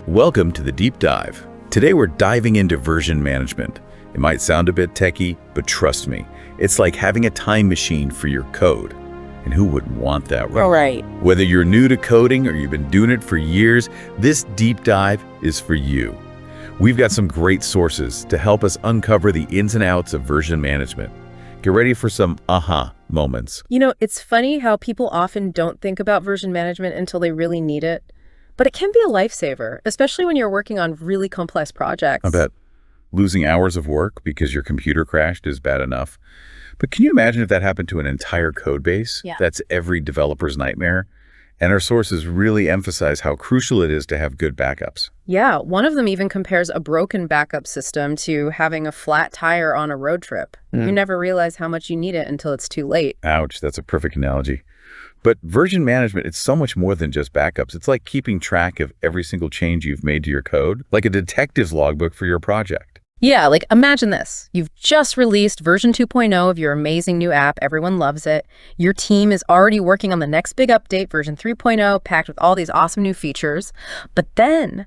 Welcome to the Deep Dive. Today we're diving into version management. It might sound a bit techy, but trust me, it's like having a time machine for your code. And who wouldn't want that, right? All right. Whether you're new to coding or you've been doing it for years, this deep dive is for you. We've got some great sources to help us uncover the ins and outs of version management. Get ready for some aha moments. You know, it's funny how people often don't think about version management until they really need it. But it can be a lifesaver, especially when you're working on really complex projects. I bet losing hours of work because your computer crashed is bad enough. But can you imagine if that happened to an entire code base? Yeah. That's every developer's nightmare. And our sources really emphasize how crucial it is to have good backups. Yeah, one of them even compares a broken backup system to having a flat tire on a road trip. You never realize how much you need it until it's too late. Ouch, that's a perfect analogy. But version management, it's so much more than just backups. It's like keeping track of every single change you've made to your code, like a detective's logbook for your project. Yeah, like imagine this. You've just released version 2.0 of your amazing new app. Everyone loves it. Your team is already working on the next big update, version 3.0, packed with all these awesome new features. But then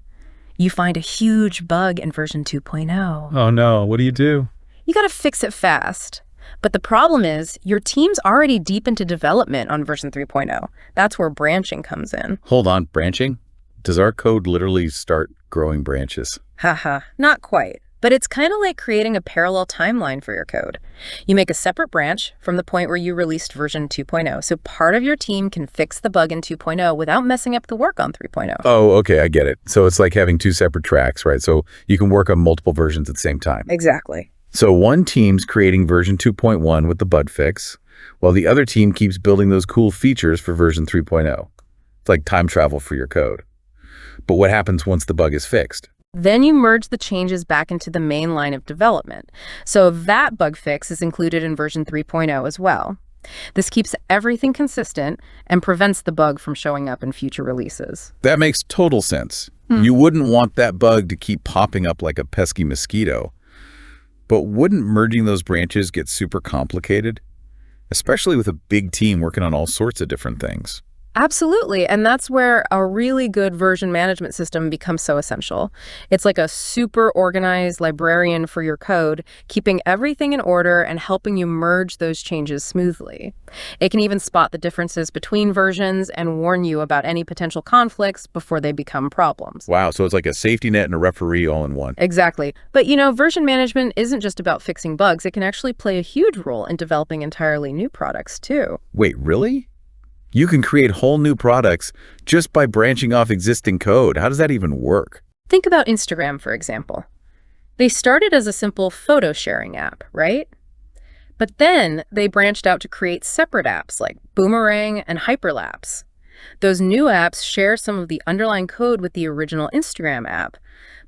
you find a huge bug in version 2.0. Oh no, what do you do? You got to fix it fast. But the problem is your team's already deep into development on version 3.0. That's where branching comes in. Hold on, branching? Does our code literally start growing branches? Haha, not quite. But it's kind of like creating a parallel timeline for your code. You make a separate branch from the point where you released version 2.0, so part of your team can fix the bug in 2.0 without messing up the work on 3.0. Oh, okay, I get it. So it's like having two separate tracks, right? So you can work on multiple versions at the same time. Exactly. So one team's creating version 2.1 with the bug fix, while the other team keeps building those cool features for version 3.0. It's like time travel for your code. But what happens once the bug is fixed? Then you merge the changes back into the main line of development. So that bug fix is included in version 3.0 as well. This keeps everything consistent and prevents the bug from showing up in future releases. That makes total sense. You wouldn't want that bug to keep popping up like a pesky mosquito. But wouldn't merging those branches get super complicated? Especially with a big team working on all sorts of different things. Absolutely, and that's where a really good version management system becomes so essential. It's like a super organized librarian for your code, keeping everything in order and helping you merge those changes smoothly. It can even spot the differences between versions and warn you about any potential conflicts before they become problems. Wow, so it's like a safety net and a referee all in one. Exactly. But you know, version management isn't just about fixing bugs. It can actually play a huge role in developing entirely new products too. Wait, really? You can create whole new products just by branching off existing code. How does that even work? Think about Instagram, for example. They started as a simple photo sharing app, right? But then they branched out to create separate apps like Boomerang and Hyperlapse. Those new apps share some of the underlying code with the original Instagram app,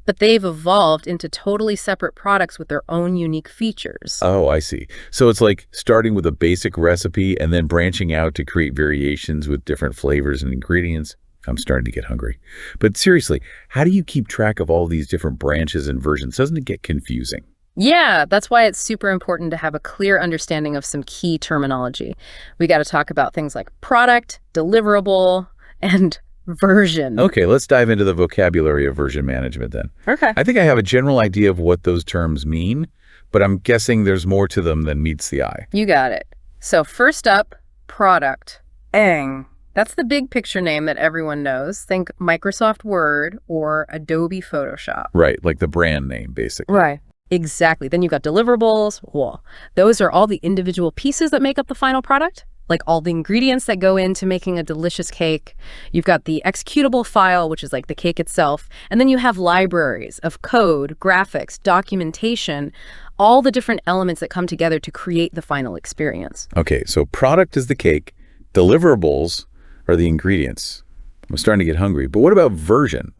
but they've evolved into totally separate products with their own unique features. Oh, I see. So it's like starting with a basic recipe and then branching out to create variations with different flavors and ingredients. I'm starting to get hungry. But seriously, how do you keep track of all these different branches and versions? Doesn't it get confusing? Yeah, that's why it's super important to have a clear understanding of some key terminology. We got to talk about things like product, deliverable, and version. Okay, let's dive into the vocabulary of version management then. Okay. I think I have a general idea of what those terms mean, but I'm guessing there's more to them than meets the eye. You got it. So first up, product. That's the big picture name that everyone knows. Think Microsoft Word or Adobe Photoshop. Right, like the brand name, basically. Right. Exactly. Then you've got deliverables. Whoa. Those are all the individual pieces that make up the final product, like all the ingredients that go into making a delicious cake. You've got the executable file, which is like the cake itself. And then you have libraries of code, graphics, documentation, all the different elements that come together to create the final experience. Okay, so product is the cake, deliverables are the ingredients. I'm starting to get hungry. But what about version?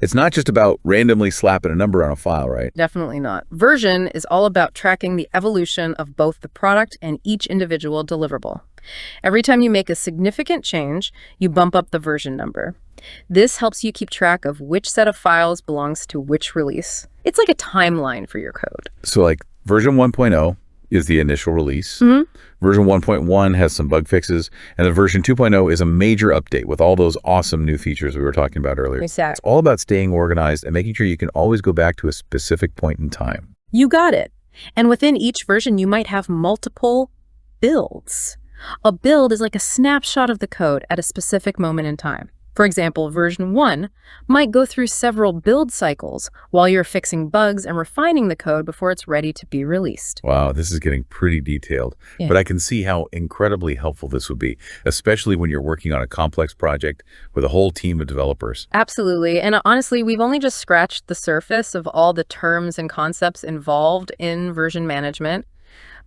It's not just about randomly slapping a number on a file, right? Definitely not. Version is all about tracking the evolution of both the product and each individual deliverable. Every time you make a significant change, you bump up the version number. This helps you keep track of which set of files belongs to which release. It's like a timeline for your code. So like version 1.0 is the initial release. Mhm. Version 1.1 has some bug fixes, and the version 2.0 is a major update with all those awesome new features we were talking about earlier. Exactly. It's all about staying organized and making sure you can always go back to a specific point in time. You got it. And within each version, you might have multiple builds. A build is like a snapshot of the code at a specific moment in time. For example, version 1 might go through several build cycles while you're fixing bugs and refining the code before it's ready to be released. Wow, this is getting pretty detailed, Yeah. but I can see how incredibly helpful this would be, especially when you're working on a complex project with a whole team of developers. Absolutely. And honestly, we've only just scratched the surface of all the terms and concepts involved in version management.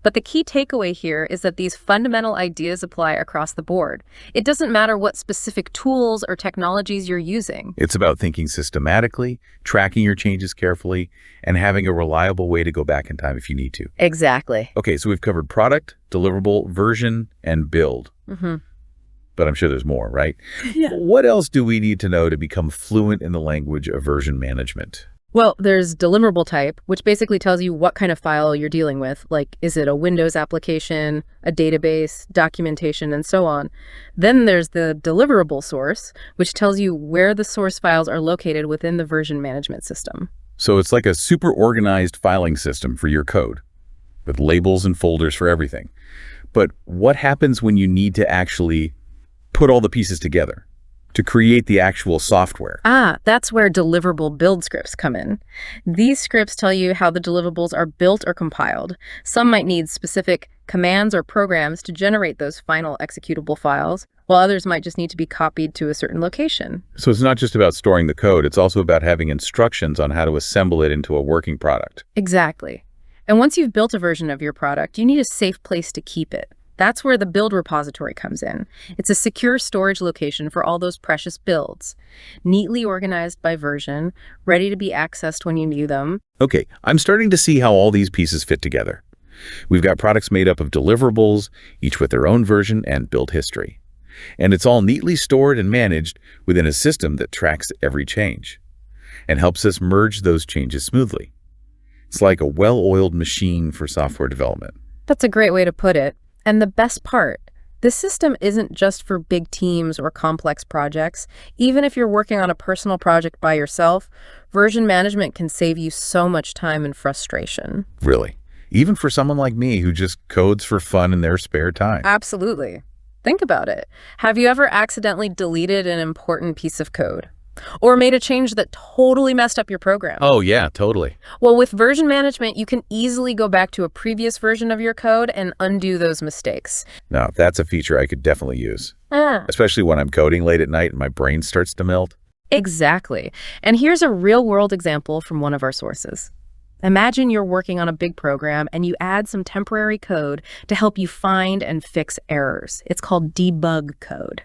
But the key takeaway here is that these fundamental ideas apply across the board. It doesn't matter what specific tools or technologies you're using. It's about thinking systematically, tracking your changes carefully, and having a reliable way to go back in time if you need to. Exactly. Okay, so we've covered product, deliverable, version, and build. Mm-hmm. But I'm sure there's more, right? Yeah. What else do we need to know to become fluent in the language of version management? Well, there's deliverable type, which basically tells you what kind of file you're dealing with. Like, is it a Windows application, a database, documentation, and so on. Then there's the deliverable source, which tells you where the source files are located within the version management system. So it's like a super organized filing system for your code, with labels and folders for everything. But what happens when you need to actually put all the pieces together to create the actual software? That's where deliverable build scripts come in. These scripts tell you how the deliverables are built or compiled. Some might need specific commands or programs to generate those final executable files, while others might just need to be copied to a certain location. So it's not just about storing the code, it's also about having instructions on how to assemble it into a working product. Exactly. And once you've built a version of your product, you need a safe place to keep it. That's where the build repository comes in. It's a secure storage location for all those precious builds, neatly organized by version, ready to be accessed when you need them. Okay, I'm starting to see how all these pieces fit together. We've got products made up of deliverables, each with their own version and build history. And it's all neatly stored and managed within a system that tracks every change and helps us merge those changes smoothly. It's like a well-oiled machine for software development. That's a great way to put it. And the best part, this system isn't just for big teams or complex projects. Even if you're working on a personal project by yourself, version management can save you so much time and frustration. Really? Even for someone like me who just codes for fun in their spare time. Absolutely. Think about it. Have you ever accidentally deleted an important piece of code? Or made a change that totally messed up your program? Oh yeah, totally. Well, with version management, you can easily go back to a previous version of your code and undo those mistakes. Now, that's a feature I could definitely use, especially when I'm coding late at night and my brain starts to melt. Exactly. And here's a real-world example from one of our sources. Imagine you're working on a big program and you add some temporary code to help you find and fix errors. It's called debug code.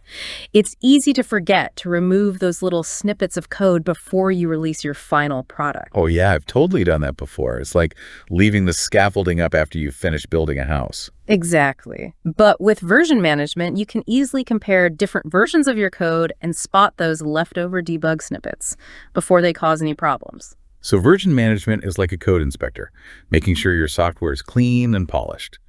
It's easy to forget to remove those little snippets of code before you release your final product. Oh yeah, I've totally done that before. It's like leaving the scaffolding up after you've finished building a house. Exactly. But with version management, you can easily compare different versions of your code and spot those leftover debug snippets before they cause any problems. So version management is like a code inspector, making sure your software is clean and polished.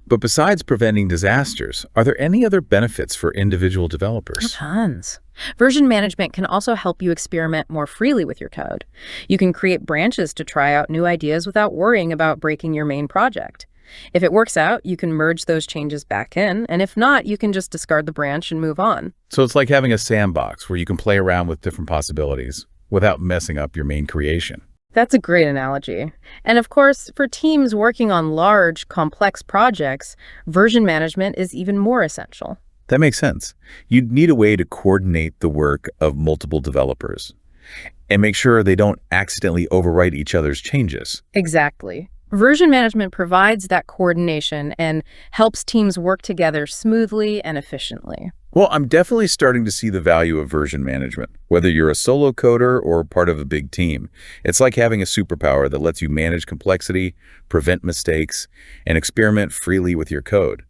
But besides preventing disasters, are there any other benefits for individual developers? Tons. Version management can also help you experiment more freely with your code. You can create branches to try out new ideas without worrying about breaking your main project. If it works out, you can merge those changes back in, and if not, you can just discard the branch and move on. So it's like having a sandbox where you can play around with different possibilities without messing up your main creation. That's a great analogy. And of course, for teams working on large, complex projects, version management is even more essential. That makes sense. You'd need a way to coordinate the work of multiple developers and make sure they don't accidentally overwrite each other's changes. Exactly. Version management provides that coordination and helps teams work together smoothly and efficiently. Well, I'm definitely starting to see the value of version management. Whether you're a solo coder or part of a big team, it's like having a superpower that lets you manage complexity, prevent mistakes, and experiment freely with your code.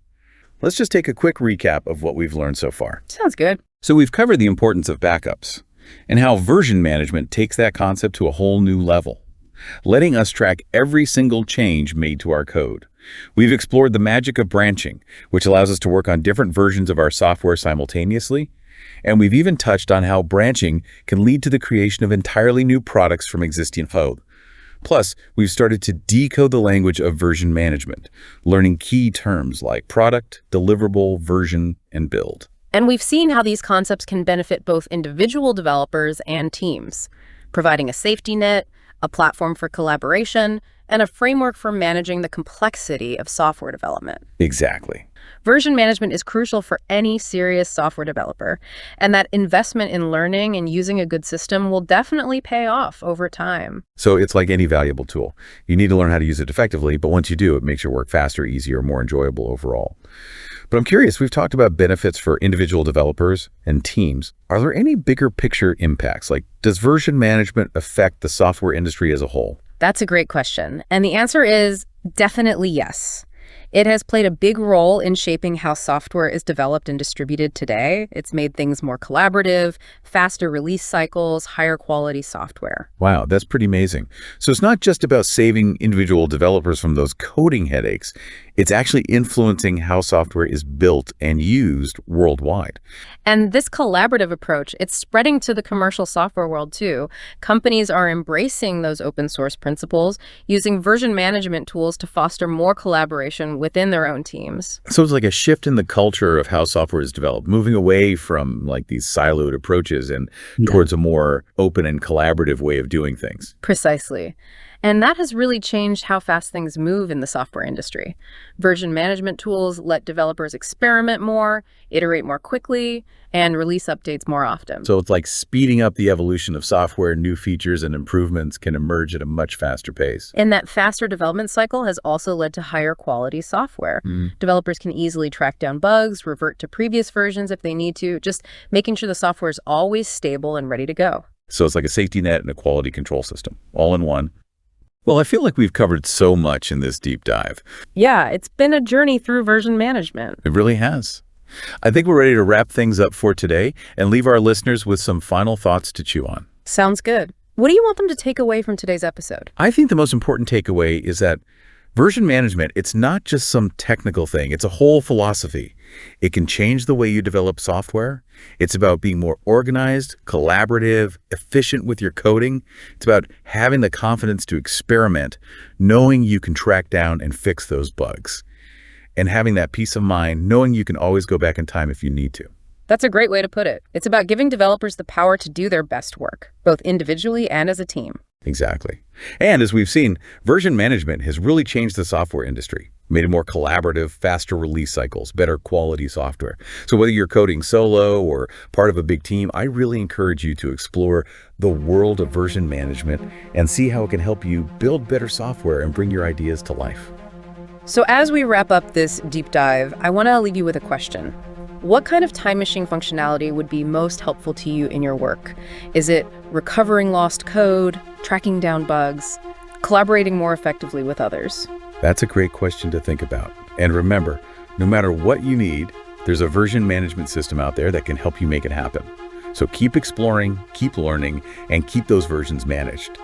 Let's just take a quick recap of what we've learned so far. Sounds good. So we've covered the importance of backups and how version management takes that concept to a whole new level, letting us track every single change made to our code, We've explored the magic of branching, which allows us to work on different versions of our software simultaneously. And we've even touched on how branching can lead to the creation of entirely new products from existing code. Plus, we've started to decode the language of version management, learning key terms like product, deliverable, version, and build. And we've seen how these concepts can benefit both individual developers and teams, providing a safety net, a platform for collaboration, and a framework for managing the complexity of software development. Exactly. Version management is crucial for any serious software developer, and that investment in learning and using a good system will definitely pay off over time. So it's like any valuable tool. You need to learn how to use it effectively, but once you do, it makes your work faster, easier, more enjoyable overall. But I'm curious, we've talked about benefits for individual developers and teams. Are there any bigger picture impacts? Like, does version management affect the software industry as a whole? That's a great question, and the answer is definitely yes. It has played a big role in shaping how software is developed and distributed today. It's made things more collaborative, faster release cycles, higher quality software. Wow, that's pretty amazing. So it's not just about saving individual developers from those coding headaches. It's actually influencing how software is built and used worldwide. And this collaborative approach, it's spreading to the commercial software world too. Companies are embracing those open source principles, using version management tools to foster more collaboration within their own teams. So it's like a shift in the culture of how software is developed, moving away from like these siloed approaches and towards a more open and collaborative way of doing things. Precisely. And that has really changed how fast things move in the software industry. Version management tools let developers experiment more, iterate more quickly, and release updates more often. So it's like speeding up the evolution of software. New features and improvements can emerge at a much faster pace. And that faster development cycle has also led to higher quality software. Developers can easily track down bugs, revert to previous versions if they need to, just making sure the software is always stable and ready to go. So it's like a safety net and a quality control system, all in one. Well, I feel like we've covered so much in this deep dive. Yeah, it's been a journey through version management. It really has. I think we're ready to wrap things up for today and leave our listeners with some final thoughts to chew on. Sounds good. What do you want them to take away from today's episode? I think the most important takeaway is that version management, it's not just some technical thing. It's a whole philosophy. It can change the way you develop software. It's about being more organized, collaborative, efficient with your coding. It's about having the confidence to experiment, knowing you can track down and fix those bugs, and having that peace of mind, knowing you can always go back in time if you need to. That's a great way to put it. It's about giving developers the power to do their best work, both individually and as a team. Exactly. And as we've seen, version management has really changed the software industry, made it more collaborative, faster release cycles, better quality software. So whether you're coding solo or part of a big team, I really encourage you to explore the world of version management and see how it can help you build better software and bring your ideas to life. So as we wrap up this deep dive, I want to leave you with a question. What kind of time machine functionality would be most helpful to you in your work? Is it recovering lost code, tracking down bugs, collaborating more effectively with others? That's a great question to think about. And remember, no matter what you need, there's a version management system out there that can help you make it happen. So keep exploring, keep learning, and keep those versions managed.